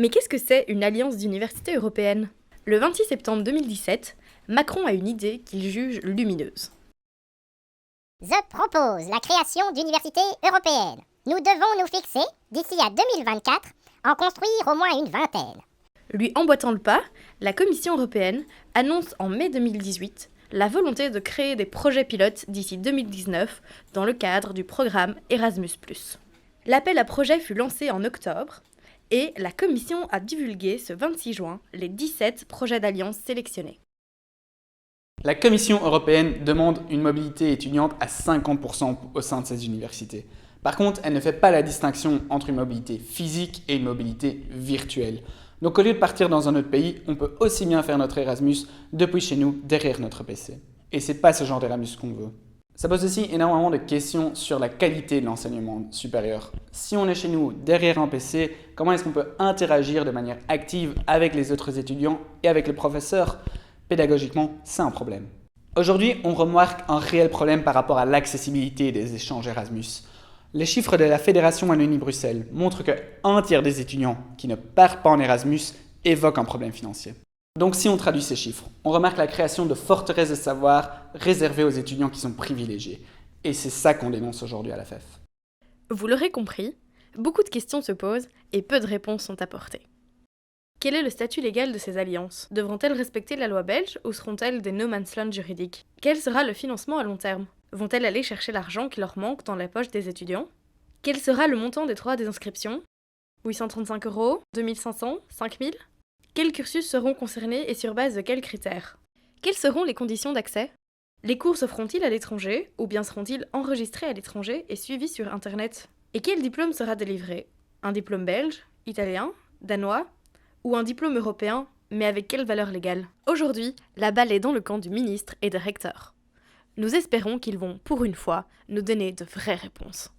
Mais qu'est-ce que c'est une alliance d'universités européennes? Le 26 septembre 2017, Macron a une idée qu'il juge lumineuse. Je propose la création d'universités européennes. Nous devons nous fixer, d'ici à 2024, en construire au moins une vingtaine. Lui emboîtant le pas, la Commission européenne annonce en mai 2018 la volonté de créer des projets pilotes d'ici 2019 dans le cadre du programme Erasmus+. L'appel à projets fut lancé en octobre et la Commission a divulgué ce 26 juin les 17 projets d'alliance sélectionnés. La Commission européenne demande une mobilité étudiante à 50% au sein de ces universités. Par contre, elle ne fait pas la distinction entre une mobilité physique et une mobilité virtuelle. Donc au lieu de partir dans un autre pays, on peut aussi bien faire notre Erasmus depuis chez nous, derrière notre PC. Et c'est pas ce genre d'Erasmus qu'on veut. Ça pose aussi énormément de questions sur la qualité de l'enseignement supérieur. Si on est chez nous, derrière un PC, comment est-ce qu'on peut interagir de manière active avec les autres étudiants et avec les professeurs? Pédagogiquement, c'est un problème. Aujourd'hui, on remarque un réel problème par rapport à l'accessibilité des échanges Erasmus. Les chiffres de la Fédération Wallonie-Bruxelles montrent qu'un tiers des étudiants qui ne partent pas en Erasmus évoquent un problème financier. Donc si on traduit ces chiffres, on remarque la création de forteresses de savoir réservées aux étudiants qui sont privilégiés. Et c'est ça qu'on dénonce aujourd'hui à la FEF. Vous l'aurez compris, beaucoup de questions se posent et peu de réponses sont apportées. Quel est le statut légal de ces alliances? Devront-elles respecter la loi belge ou seront-elles des no man's land juridiques? Quel sera le financement à long terme? Vont-elles aller chercher l'argent qui leur manque dans la poche des étudiants? Quel sera le montant des droits des inscriptions? 835 €, 2500, 5000? Quels cursus seront concernés et sur base de quels critères? Quelles seront les conditions d'accès? Les cours se feront-ils à l'étranger ou bien seront-ils enregistrés à l'étranger et suivis sur Internet? Et quel diplôme sera délivré? Un diplôme belge, italien, danois ou un diplôme européen, mais avec quelle valeur légale? Aujourd'hui, la balle est dans le camp du ministre et des recteurs. Nous espérons qu'ils vont, pour une fois, nous donner de vraies réponses.